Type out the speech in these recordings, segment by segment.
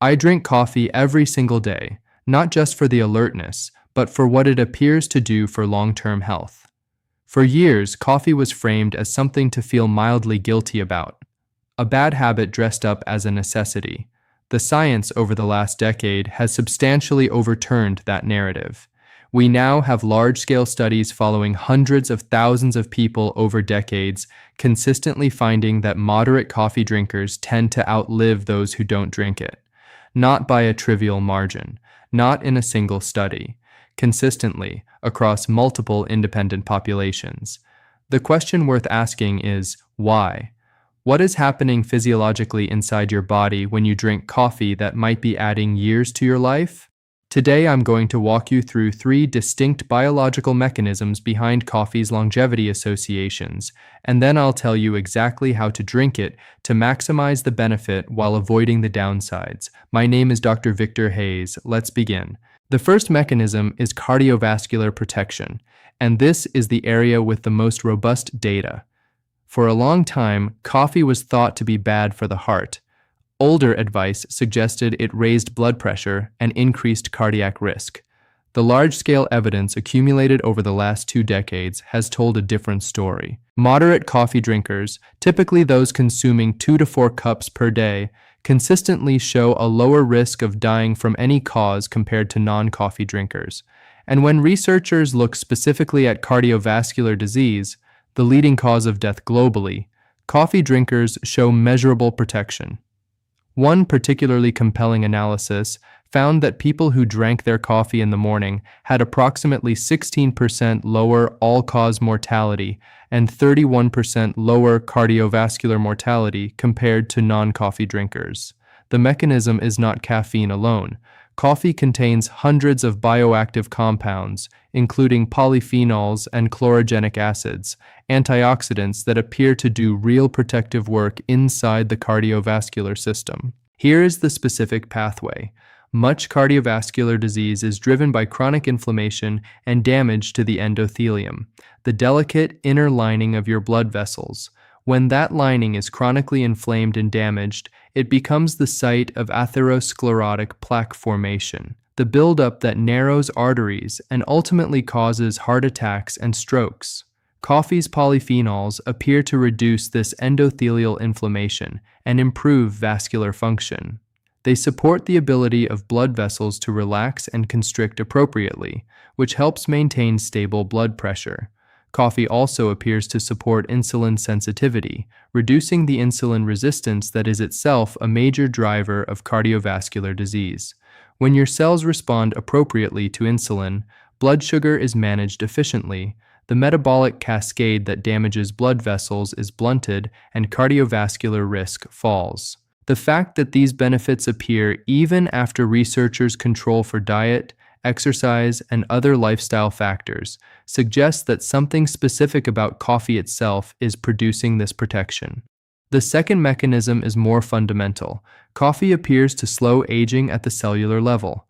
I drink coffee every single day, not just for the alertness, but for what it appears to do for long-term health. For years, coffee was framed as something to feel mildly guilty about, a bad habit dressed up as a necessity. The science over the last decade has substantially overturned that narrative. We now have large-scale studies following hundreds of thousands of people over decades, consistently finding that moderate coffee drinkers tend to outlive those who don't drink it. Not by a trivial margin, not in a single study, consistently across multiple independent populations. The question worth asking is, why? What is happening physiologically inside your body when you drink coffee that might be adding years to your life? Today, I'm going to walk you through 3 distinct biological mechanisms behind coffee's longevity associations, and then I'll tell you exactly how to drink it to maximize the benefit while avoiding the downsides. My name is Dr. Victor Hayes. Let's begin. The first mechanism is cardiovascular protection, and this is the area with the most robust data. For a long time, coffee was thought to be bad for the heart. Older advice suggested it raised blood pressure and increased cardiac risk. The large-scale evidence accumulated over the last 2 decades has told a different story. Moderate coffee drinkers, typically those consuming 2 to 4 cups per day, consistently show a lower risk of dying from any cause compared to non-coffee drinkers. And when researchers look specifically at cardiovascular disease, the leading cause of death globally, coffee drinkers show measurable protection. One particularly compelling analysis found that people who drank their coffee in the morning had approximately 16% lower all-cause mortality and 31% lower cardiovascular mortality compared to non-coffee drinkers. The mechanism is not caffeine alone. Coffee contains hundreds of bioactive compounds, including polyphenols and chlorogenic acids, antioxidants that appear to do real protective work inside the cardiovascular system. Here is the specific pathway. Much cardiovascular disease is driven by chronic inflammation and damage to the endothelium, the delicate inner lining of your blood vessels. When that lining is chronically inflamed and damaged, it becomes the site of atherosclerotic plaque formation, the buildup that narrows arteries and ultimately causes heart attacks and strokes. Coffee's polyphenols appear to reduce this endothelial inflammation and improve vascular function. They support the ability of blood vessels to relax and constrict appropriately, which helps maintain stable blood pressure. Coffee also appears to support insulin sensitivity, reducing the insulin resistance that is itself a major driver of cardiovascular disease. When your cells respond appropriately to insulin, blood sugar is managed efficiently, the metabolic cascade that damages blood vessels is blunted, and cardiovascular risk falls. The fact that these benefits appear even after researchers control for diet, exercise, and other lifestyle factors suggests that something specific about coffee itself is producing this protection. The second mechanism is more fundamental. Coffee appears to slow aging at the cellular level.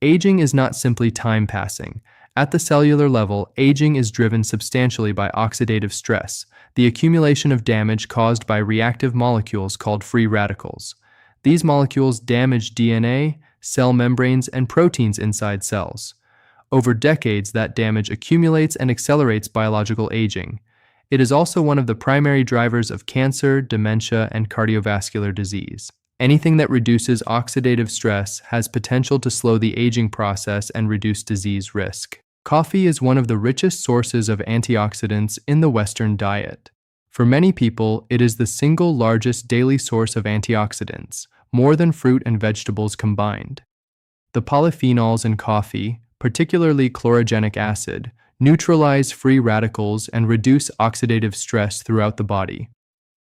Aging is not simply time passing. At the cellular level, aging is driven substantially by oxidative stress, the accumulation of damage caused by reactive molecules called free radicals. These molecules damage DNA, cell membranes, and proteins inside cells. Over decades, that damage accumulates and accelerates biological aging. It is also one of the primary drivers of cancer, dementia, and cardiovascular disease. Anything that reduces oxidative stress has potential to slow the aging process and reduce disease risk. Coffee is one of the richest sources of antioxidants in the Western diet. For many people, it is the single largest daily source of antioxidants, more than fruit and vegetables combined. The polyphenols in coffee, particularly chlorogenic acid, neutralize free radicals and reduce oxidative stress throughout the body.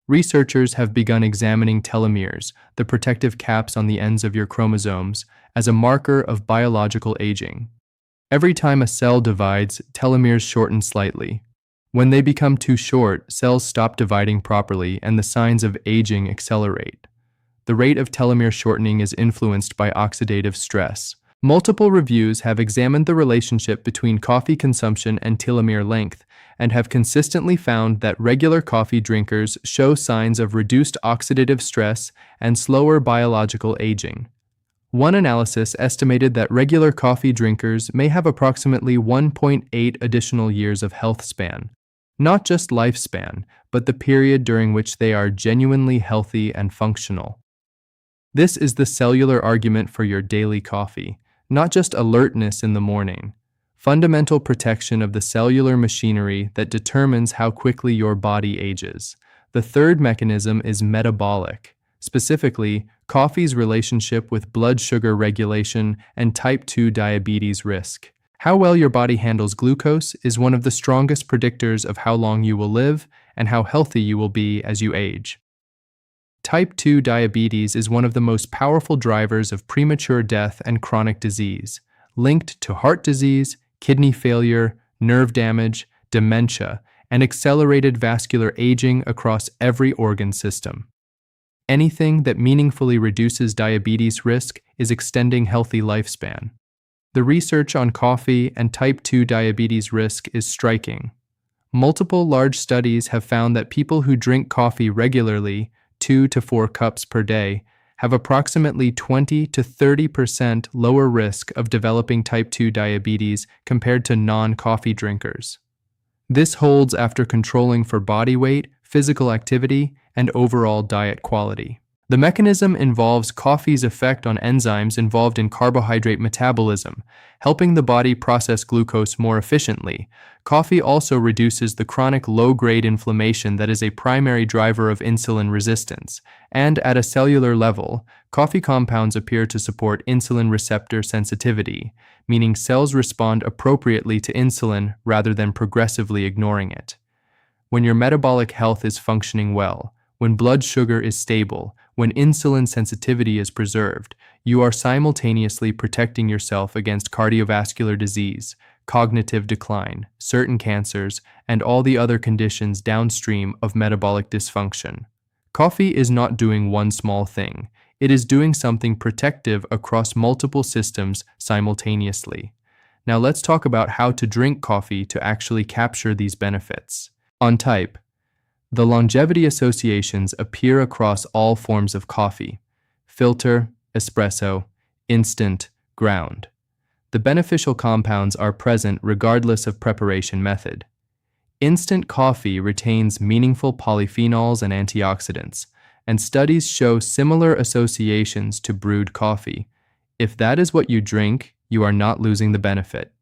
Researchers have begun examining telomeres, the protective caps on the ends of your chromosomes, as a marker of biological aging. Every time a cell divides, telomeres shorten slightly. When they become too short, cells stop dividing properly and the signs of aging accelerate. The rate of telomere shortening is influenced by oxidative stress. Multiple reviews have examined the relationship between coffee consumption and telomere length and have consistently found that regular coffee drinkers show signs of reduced oxidative stress and slower biological aging. One analysis estimated that regular coffee drinkers may have approximately 1.8 additional years of health span, not just lifespan, but the period during which they are genuinely healthy and functional. This is the cellular argument for your daily coffee, not just alertness in the morning. Fundamental protection of the cellular machinery that determines how quickly your body ages. The third mechanism is metabolic, specifically coffee's relationship with blood sugar regulation and type 2 diabetes risk. How well your body handles glucose is one of the strongest predictors of how long you will live and how healthy you will be as you age. Type 2 diabetes is one of the most powerful drivers of premature death and chronic disease, linked to heart disease, kidney failure, nerve damage, dementia, and accelerated vascular aging across every organ system. Anything that meaningfully reduces diabetes risk is extending healthy lifespan. The research on coffee and type 2 diabetes risk is striking. Multiple large studies have found that people who drink coffee regularly, 2 to 4 cups per day, have approximately 20 to 30% lower risk of developing type 2 diabetes compared to non-coffee drinkers. This holds after controlling for body weight, physical activity, and overall diet quality. The mechanism involves coffee's effect on enzymes involved in carbohydrate metabolism, helping the body process glucose more efficiently. Coffee also reduces the chronic low-grade inflammation that is a primary driver of insulin resistance, and at a cellular level, coffee compounds appear to support insulin receptor sensitivity, meaning cells respond appropriately to insulin rather than progressively ignoring it. When your metabolic health is functioning well, when blood sugar is stable, when insulin sensitivity is preserved, you are simultaneously protecting yourself against cardiovascular disease, cognitive decline, certain cancers, and all the other conditions downstream of metabolic dysfunction. Coffee is not doing one small thing. It is doing something protective across multiple systems simultaneously. Now let's talk about how to drink coffee to actually capture these benefits. On type, the longevity associations appear across all forms of coffee: filter, espresso, instant, ground. The beneficial compounds are present regardless of preparation method. Instant coffee retains meaningful polyphenols and antioxidants, and studies show similar associations to brewed coffee. If that is what you drink, you are not losing the benefit.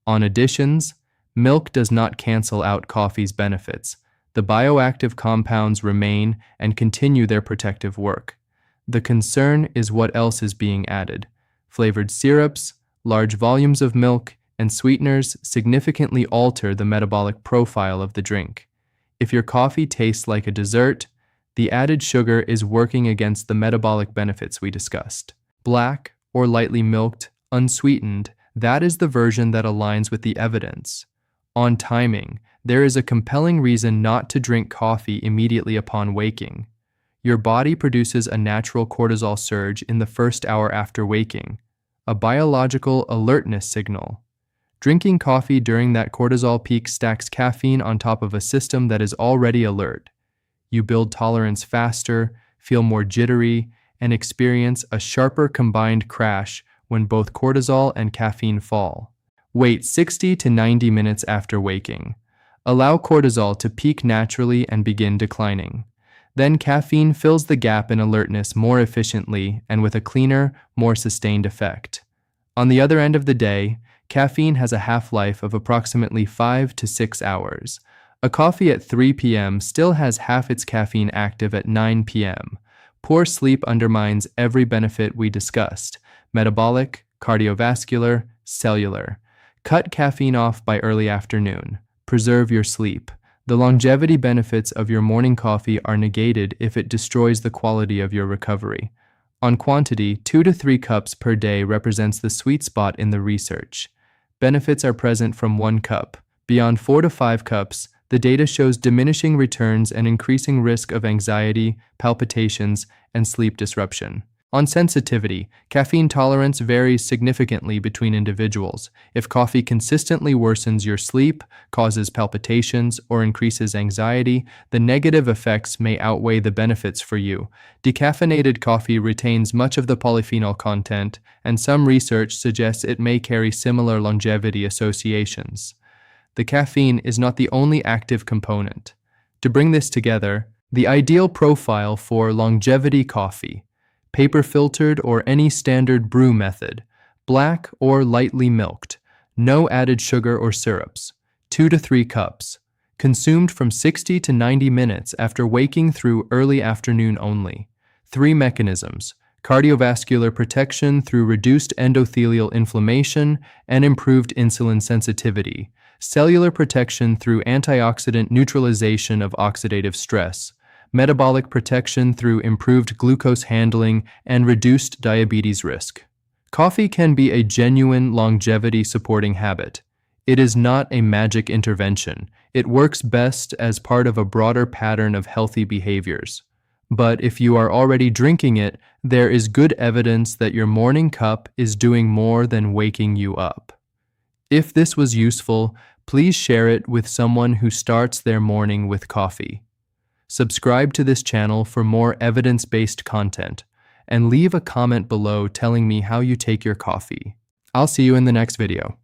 On additions, milk does not cancel out coffee's benefits. The bioactive compounds remain and continue their protective work. The concern is what else is being added. Flavored syrups, large volumes of milk, and sweeteners significantly alter the metabolic profile of the drink. If your coffee tastes like a dessert, the added sugar is working against the metabolic benefits we discussed. Black or lightly milked, unsweetened, that is the version that aligns with the evidence. On timing, there is a compelling reason not to drink coffee immediately upon waking. Your body produces a natural cortisol surge in the first hour after waking, a biological alertness signal. Drinking coffee during that cortisol peak stacks caffeine on top of a system that is already alert. You build tolerance faster, feel more jittery, and experience a sharper combined crash when both cortisol and caffeine fall. Wait 60 to 90 minutes after waking. Allow cortisol to peak naturally and begin declining. Then caffeine fills the gap in alertness more efficiently and with a cleaner, more sustained effect. On the other end of the day, caffeine has a half-life of approximately 5 to 6 hours. A coffee at 3 p.m. still has half its caffeine active at 9 p.m. Poor sleep undermines every benefit we discussed: metabolic, cardiovascular, cellular. Cut caffeine off by early afternoon. Preserve your sleep. The longevity benefits of your morning coffee are negated if it destroys the quality of your recovery. On quantity, 2 to 3 cups per day represents the sweet spot in the research. Benefits are present from 1 cup. Beyond 4 to 5 cups, the data shows diminishing returns and increasing risk of anxiety, palpitations, and sleep disruption. On sensitivity, caffeine tolerance varies significantly between individuals. If coffee consistently worsens your sleep, causes palpitations, or increases anxiety, the negative effects may outweigh the benefits for you. Decaffeinated coffee retains much of the polyphenol content, and some research suggests it may carry similar longevity associations. The caffeine is not the only active component. To bring this together, the ideal profile for longevity coffee: paper filtered or any standard brew method, black or lightly milked, no added sugar or syrups, 2 to 3 cups, consumed from 60 to 90 minutes after waking through early afternoon only. 3 mechanisms: cardiovascular protection through reduced endothelial inflammation and improved insulin sensitivity, cellular protection through antioxidant neutralization of oxidative stress, metabolic protection through improved glucose handling and reduced diabetes risk. Coffee can be a genuine longevity-supporting habit. It is not a magic intervention. It works best as part of a broader pattern of healthy behaviors. But if you are already drinking it, there is good evidence that your morning cup is doing more than waking you up. If this was useful, please share it with someone who starts their morning with coffee. Subscribe to this channel for more evidence-based content, and leave a comment below telling me how you take your coffee. I'll see you in the next video.